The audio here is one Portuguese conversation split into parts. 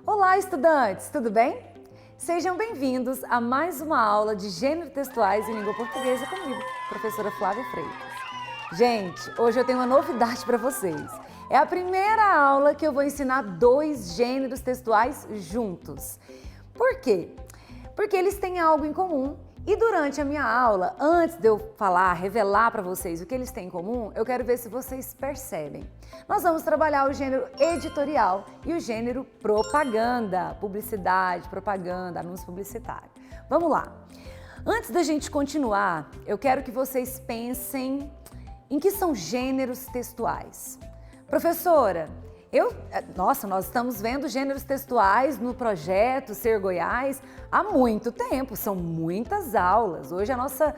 Olá, estudantes, tudo bem? Sejam bem-vindos a mais uma aula de Gênero Textuais em Língua Portuguesa comigo, professora Flávia Freitas. Gente, hoje eu tenho uma novidade para vocês. É a primeira aula que eu vou ensinar 2 gêneros textuais juntos. Por quê? Porque eles têm algo em comum. E durante a minha aula, antes de eu revelar para vocês o que eles têm em comum, eu quero ver se vocês percebem. Nós vamos trabalhar o gênero editorial e o gênero propaganda, publicidade, propaganda, anúncio publicitário. Vamos lá. Antes da gente continuar, eu quero que vocês pensem em que são gêneros textuais. Professora, nós estamos vendo gêneros textuais no projeto Ser Goiás há muito tempo, são muitas aulas. Hoje é a nossa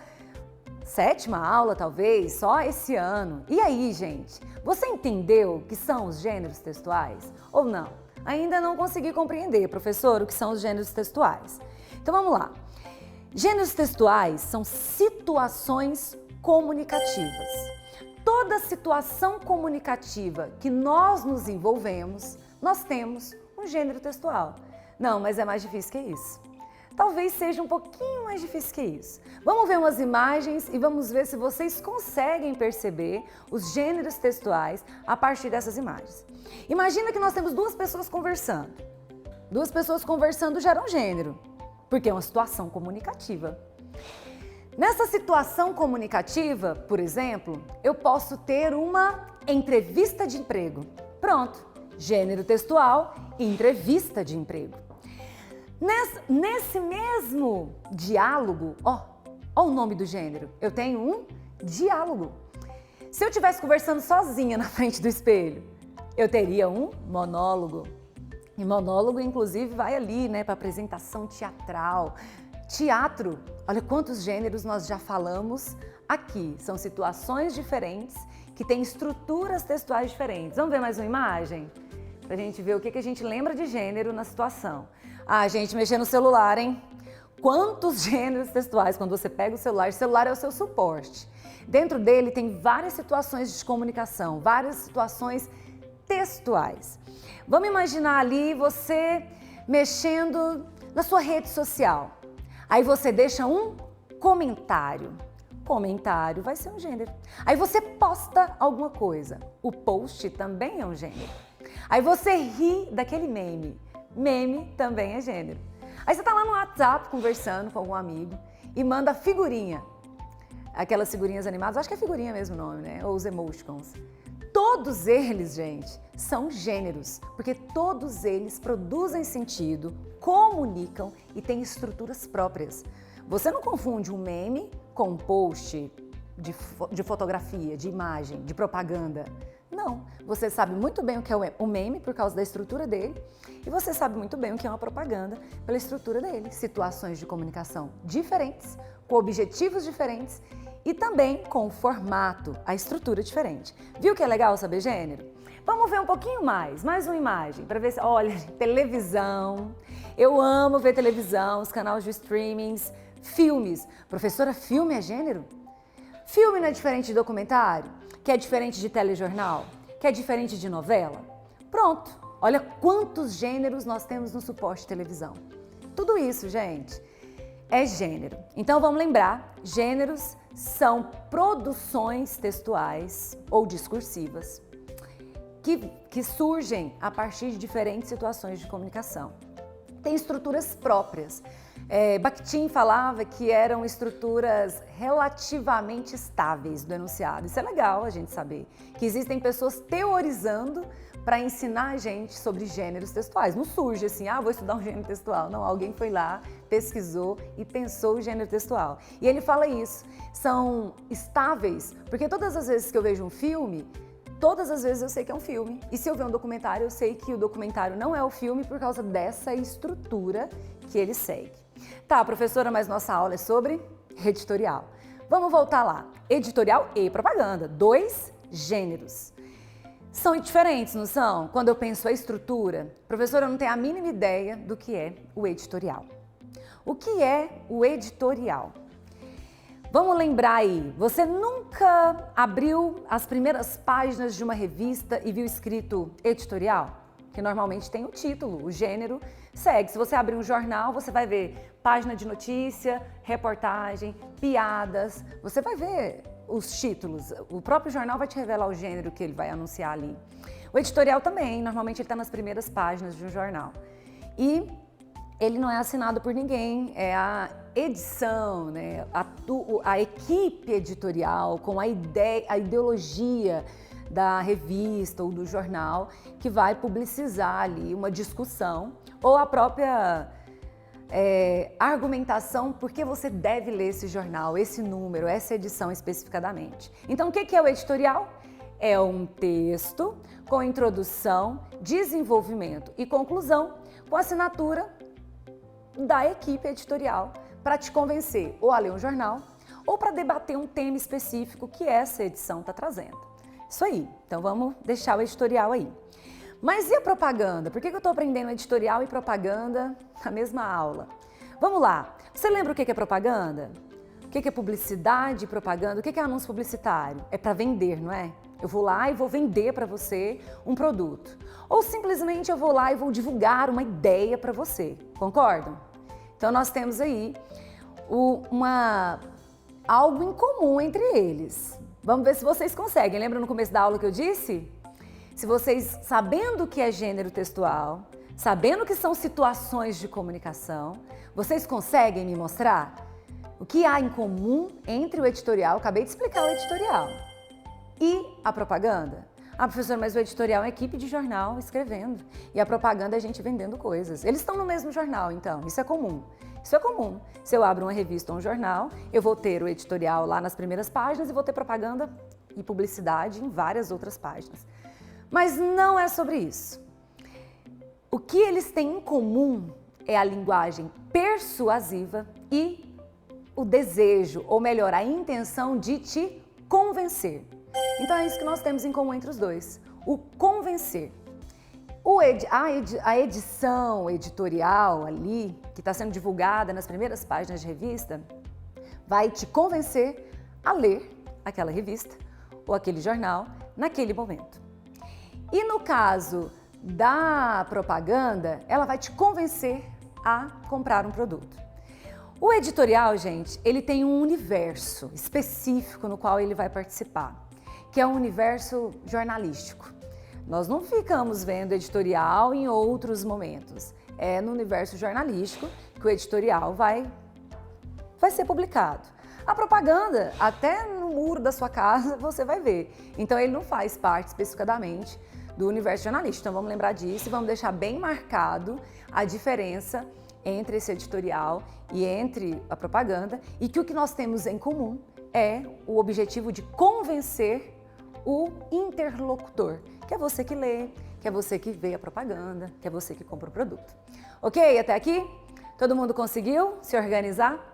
7ª aula, talvez, só esse ano. E aí, gente, você entendeu o que são os gêneros textuais ou não? Ainda não consegui compreender, professor, o que são os gêneros textuais. Então vamos lá. Gêneros textuais são situações comunicativas. Toda situação comunicativa que nós nos envolvemos, nós temos um gênero textual. Não, mas é mais difícil que isso. Talvez seja um pouquinho mais difícil que isso. Vamos ver umas imagens e vamos ver se vocês conseguem perceber os gêneros textuais a partir dessas imagens. Imagina que nós temos 2 pessoas conversando. 2 pessoas conversando gera um gênero, porque é uma situação comunicativa. Nessa situação comunicativa, por exemplo, eu posso ter uma entrevista de emprego. Pronto, gênero textual, entrevista de emprego. Nesse mesmo diálogo, ó o nome do gênero, eu tenho um diálogo. Se eu estivesse conversando sozinha na frente do espelho, eu teria um monólogo. E monólogo, inclusive, vai ali, para apresentação teatral. Teatro, olha quantos gêneros nós já falamos aqui. São situações diferentes que têm estruturas textuais diferentes. Vamos ver mais uma imagem? Pra gente ver o que a gente lembra de gênero na situação. Ah, gente, mexer no celular, hein? Quantos gêneros textuais quando você pega o celular é o seu suporte. Dentro dele tem várias situações de comunicação, várias situações textuais. Vamos imaginar ali você mexendo na sua rede social. Aí você deixa um comentário. Comentário vai ser um gênero. Aí você posta alguma coisa. O post também é um gênero. Aí você ri daquele meme. Meme também é gênero. Aí você tá lá no WhatsApp conversando com algum amigo e manda figurinha. Aquelas figurinhas animadas, acho que é figurinha mesmo o nome, né? Ou os emoticons. Todos eles, gente, são gêneros, porque todos eles produzem sentido, comunicam e têm estruturas próprias. Você não confunde um meme com um post de fotografia, de imagem, de propaganda. Não, você sabe muito bem o que é o meme por causa da estrutura dele e você sabe muito bem o que é uma propaganda pela estrutura dele. Situações de comunicação diferentes, com objetivos diferentes e também com o formato, a estrutura diferente. Viu que é legal saber gênero? Vamos ver um pouquinho mais uma imagem, para ver se... Olha, televisão, eu amo ver televisão, os canais de streamings, filmes. Professora, filme é gênero? Filme não é diferente de documentário? Que é diferente de telejornal? Que é diferente de novela? Pronto, olha quantos gêneros nós temos no suporte de televisão. Tudo isso, gente, é gênero. Então vamos lembrar, gêneros são produções textuais ou discursivas que surgem a partir de diferentes situações de comunicação. Tem estruturas próprias. Bakhtin falava que eram estruturas relativamente estáveis do enunciado. Isso é legal a gente saber, que existem pessoas teorizando para ensinar a gente sobre gêneros textuais. Não surge assim, vou estudar um gênero textual. Não, alguém foi lá, pesquisou e pensou o gênero textual. E ele fala isso, são estáveis, porque todas as vezes que eu vejo um filme, todas as vezes eu sei que é um filme. E se eu ver um documentário, eu sei que o documentário não é o filme por causa dessa estrutura que ele segue. Tá, professora, mas nossa aula é sobre editorial. Vamos voltar lá. Editorial e propaganda, 2 gêneros. São diferentes, não são? Quando eu penso a estrutura, professora, eu não tenho a mínima ideia do que é o editorial. O que é o editorial? Vamos lembrar aí, você nunca abriu as primeiras páginas de uma revista e viu escrito editorial? que normalmente tem o título, o gênero segue. Se você abrir um jornal, você vai ver página de notícia, reportagem, piadas, você vai ver os títulos. O próprio jornal vai te revelar o gênero que ele vai anunciar ali. O editorial também, normalmente ele está nas primeiras páginas de um jornal. E ele não é assinado por ninguém, é a edição, né? A equipe editorial com a ideologia da revista ou do jornal que vai publicizar ali uma discussão ou a própria argumentação por que você deve ler esse jornal, esse número, essa edição especificadamente. Então, o que é o editorial? É um texto com introdução, desenvolvimento e conclusão com assinatura da equipe editorial para te convencer ou a ler um jornal ou para debater um tema específico que essa edição está trazendo. Isso aí, então vamos deixar o editorial aí. Mas e a propaganda? Por que eu estou aprendendo editorial e propaganda na mesma aula? Vamos lá, você lembra o que é propaganda? O que é publicidade e propaganda? O que é anúncio publicitário? É para vender, não é? Eu vou lá e vou vender para você um produto. Ou simplesmente eu vou lá e vou divulgar uma ideia para você, concordam? Então nós temos aí algo em comum entre eles. Vamos ver se vocês conseguem. Lembra no começo da aula que eu disse? Se vocês, sabendo o que é gênero textual, sabendo o que são situações de comunicação, vocês conseguem me mostrar o que há em comum entre o editorial, acabei de explicar o editorial, e a propaganda? Ah, professor, mas o editorial é equipe de jornal escrevendo e a propaganda é a gente vendendo coisas. Eles estão no mesmo jornal, então, isso é comum. Isso é comum. Se eu abro uma revista ou um jornal, eu vou ter o editorial lá nas primeiras páginas e vou ter propaganda e publicidade em várias outras páginas. Mas não é sobre isso. O que eles têm em comum é a linguagem persuasiva e o desejo, ou melhor, a intenção de te convencer. Então é isso que nós temos em comum entre os dois, o convencer. A edição editorial ali, que está sendo divulgada nas primeiras páginas de revista, vai te convencer a ler aquela revista ou aquele jornal naquele momento. E no caso da propaganda, ela vai te convencer a comprar um produto. O editorial, gente, ele tem um universo específico no qual ele vai participar, que é um universo jornalístico. Nós não ficamos vendo editorial em outros momentos. É no universo jornalístico que o editorial vai ser publicado. A propaganda, até no muro da sua casa, você vai ver. Então, ele não faz parte especificadamente do universo jornalístico. Então, vamos lembrar disso e vamos deixar bem marcado a diferença entre esse editorial e entre a propaganda, e que o que nós temos em comum é o objetivo de convencer o interlocutor, que é você que lê, que é você que vê a propaganda, que é você que compra o produto. Ok? Até aqui? Todo mundo conseguiu se organizar?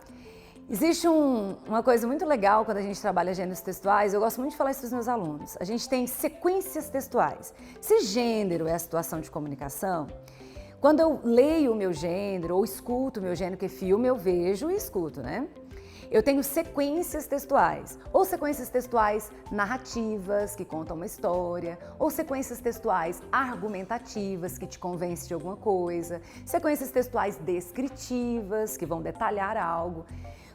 Existe uma coisa muito legal quando a gente trabalha gêneros textuais, eu gosto muito de falar isso para os meus alunos. A gente tem sequências textuais. Se gênero é a situação de comunicação, quando eu leio o meu gênero ou escuto o meu gênero, que filme eu vejo e escuto, né? Eu tenho sequências textuais, ou sequências textuais narrativas, que contam uma história, ou sequências textuais argumentativas, que te convencem de alguma coisa, sequências textuais descritivas, que vão detalhar algo.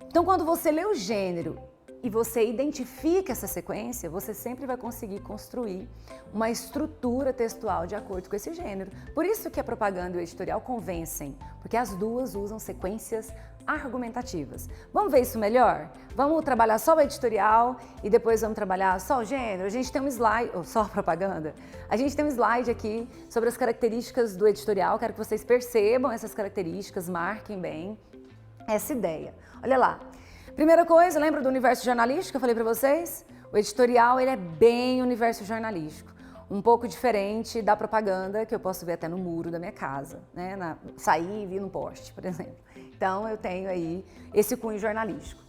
Então, quando você lê o gênero e você identifica essa sequência, você sempre vai conseguir construir uma estrutura textual de acordo com esse gênero. Por isso que a propaganda e o editorial convencem, porque as duas usam sequências argumentativas. Vamos ver isso melhor? Vamos trabalhar só o editorial e depois vamos trabalhar só o gênero? A gente tem um slide, ou só a propaganda? A gente tem um slide aqui sobre as características do editorial. Quero que vocês percebam essas características, marquem bem essa ideia. Olha lá. Primeira coisa, lembra do universo jornalístico que eu falei para vocês? O editorial, ele é bem universo jornalístico. Um pouco diferente da propaganda que eu posso ver até no muro da minha casa, né? Sair e vir no poste, por exemplo. Então, eu tenho aí esse cunho jornalístico.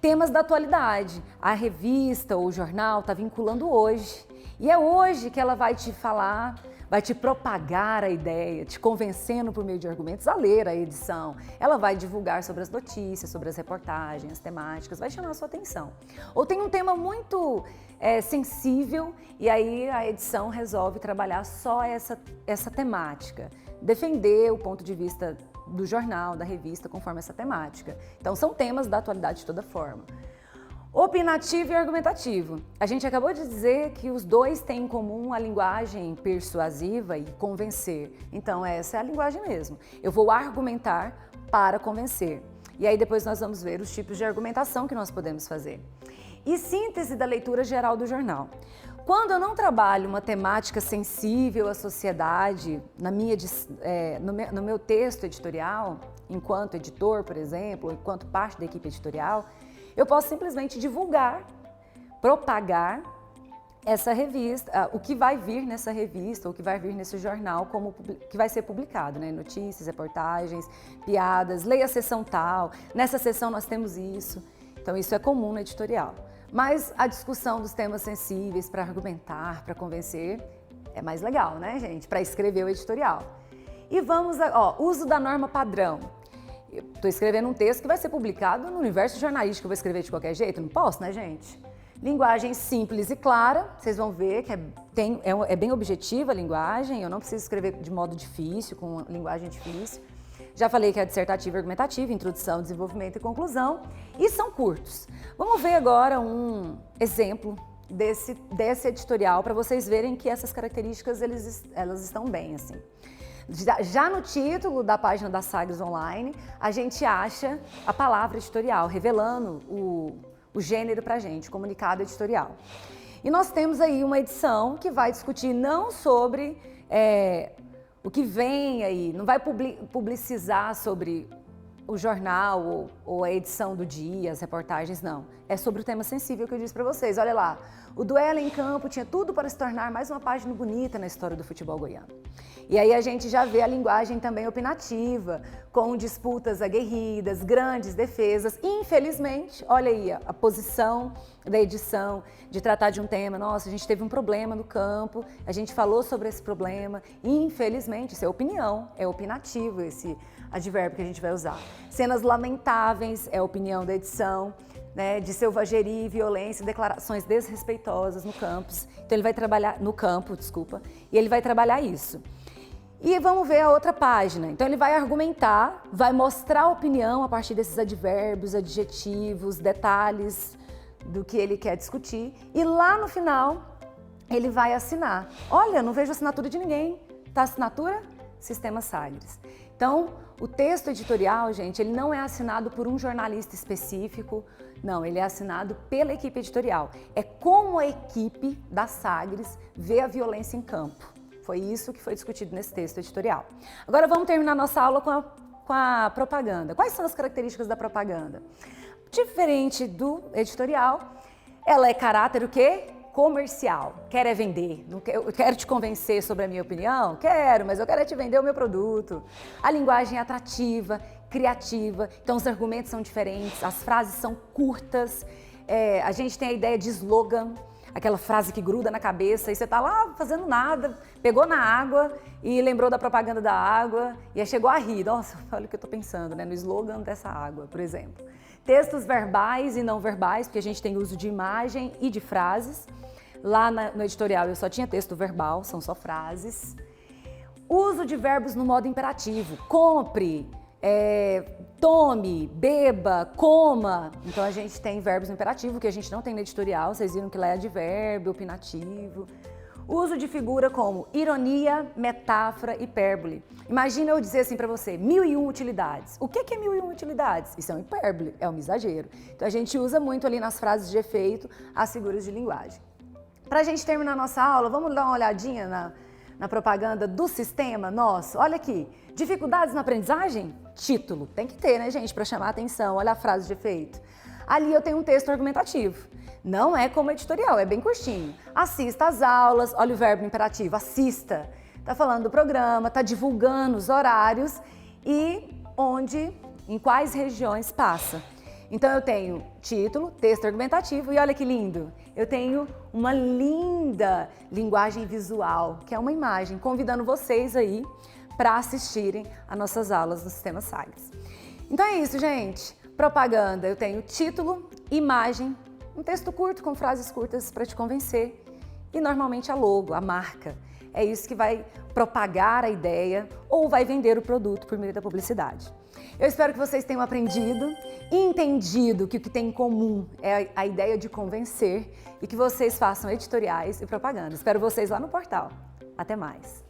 Temas da atualidade. A revista ou o jornal está vinculando hoje. E é hoje que ela vai te falar vai te propagar a ideia, te convencendo por meio de argumentos a ler a edição. Ela vai divulgar sobre as notícias, sobre as reportagens, as temáticas, vai chamar a sua atenção. Ou tem um tema muito sensível e aí a edição resolve trabalhar só essa temática, defender o ponto de vista do jornal, da revista, conforme essa temática. Então são temas da atualidade de toda forma. Opinativo e argumentativo. A gente acabou de dizer que os dois têm em comum a linguagem persuasiva e convencer. Então essa é a linguagem mesmo. Eu vou argumentar para convencer. E aí depois nós vamos ver os tipos de argumentação que nós podemos fazer. E síntese da leitura geral do jornal. Quando eu não trabalho uma temática sensível à sociedade no meu texto editorial, enquanto editor, por exemplo, ou enquanto parte da equipe editorial, eu posso simplesmente divulgar, propagar essa revista, o que vai vir nessa revista, o que vai vir nesse jornal, que vai ser publicado, né? Notícias, reportagens, piadas, leia a seção tal, nessa seção nós temos isso. Então isso é comum no editorial. Mas a discussão dos temas sensíveis para argumentar, para convencer, é mais legal, né, gente? Para escrever o editorial. E vamos, uso da norma padrão. Estou escrevendo um texto que vai ser publicado no universo jornalístico, eu vou escrever de qualquer jeito? Não posso, né, gente? Linguagem simples e clara, vocês vão ver que é bem objetiva a linguagem, eu não preciso escrever de modo difícil, com linguagem difícil. Já falei que é dissertativa e argumentativa, introdução, desenvolvimento e conclusão, e são curtos. Vamos ver agora um exemplo desse editorial para vocês verem que essas características elas estão bem, assim. Já no título da página da Sagres Online, a gente acha a palavra editorial, revelando o gênero pra gente, comunicado editorial. E nós temos aí uma edição que vai discutir não sobre o que vem aí, não vai publicizar sobre o jornal ou a edição do dia, as reportagens, não. É sobre o tema sensível que eu disse para vocês. Olha lá, o duelo em campo tinha tudo para se tornar mais uma página bonita na história do futebol goiano. E aí a gente já vê a linguagem também opinativa, com disputas aguerridas, grandes defesas. Infelizmente, olha aí a posição da edição de tratar de um tema. Nossa, a gente teve um problema no campo, a gente falou sobre esse problema. Infelizmente, isso é opinião, é opinativo esse advérbio que a gente vai usar. Cenas lamentáveis é a opinião da edição, né, de selvageria e violência, declarações desrespeitosas no campus. Então ele vai trabalhar no campo, desculpa, e ele vai trabalhar isso. E vamos ver a outra página. Então ele vai argumentar, vai mostrar a opinião a partir desses advérbios, adjetivos, detalhes do que ele quer discutir. E lá no final ele vai assinar. Olha, não vejo assinatura de ninguém. Tá a assinatura? Sistema Sagres. Então o texto editorial, gente, ele não é assinado por um jornalista específico. Não, ele é assinado pela equipe editorial. É como a equipe da Sagres vê a violência em campo. Foi isso que foi discutido nesse texto editorial. Agora vamos terminar nossa aula com a propaganda. Quais são as características da propaganda? Diferente do editorial, ela é caráter o quê? Comercial. Quer é vender. Eu quero te convencer sobre a minha opinião? Quero, mas eu quero é te vender o meu produto. A linguagem é atrativa, criativa, então os argumentos são diferentes, as frases são curtas, a gente tem a ideia de slogan, aquela frase que gruda na cabeça e você tá lá fazendo nada, pegou na água e lembrou da propaganda da água e aí chegou a rir. Nossa, olha o que eu tô pensando, né? No slogan dessa água, por exemplo. Textos verbais e não verbais, porque a gente tem uso de imagem e de frases. Lá no editorial eu só tinha texto verbal, são só frases. Uso de verbos no modo imperativo. Compre, tome, beba, coma. Então a gente tem verbos no imperativo que a gente não tem no editorial. Vocês viram que lá é advérbio, opinativo. Uso de figura como ironia, metáfora, hipérbole. Imagina eu dizer assim para você, 1001 utilidades. O que é 1001 utilidades? Isso é um hipérbole, é um exagero. Então a gente usa muito ali nas frases de efeito as figuras de linguagem. Para a gente terminar nossa aula, vamos dar uma olhadinha na propaganda do sistema nosso. Olha aqui, dificuldades na aprendizagem? Título, tem que ter, né, gente, para chamar a atenção. Olha a frase de efeito. Ali eu tenho um texto argumentativo. Não é como editorial, é bem curtinho. Assista às aulas, olha o verbo imperativo, assista. Tá falando do programa, tá divulgando os horários e em quais regiões passa. Então eu tenho título, texto argumentativo e olha que lindo. eu tenho uma linda linguagem visual, que é uma imagem, convidando vocês aí para assistirem a nossas aulas no Sistema Sagres. Então é isso, gente. Propaganda, eu tenho título, imagem, um texto curto com frases curtas para te convencer e normalmente a logo, a marca. É isso que vai propagar a ideia ou vai vender o produto por meio da publicidade. Eu espero que vocês tenham aprendido e entendido que o que tem em comum é a ideia de convencer e que vocês façam editoriais e propaganda. Espero vocês lá no portal. Até mais!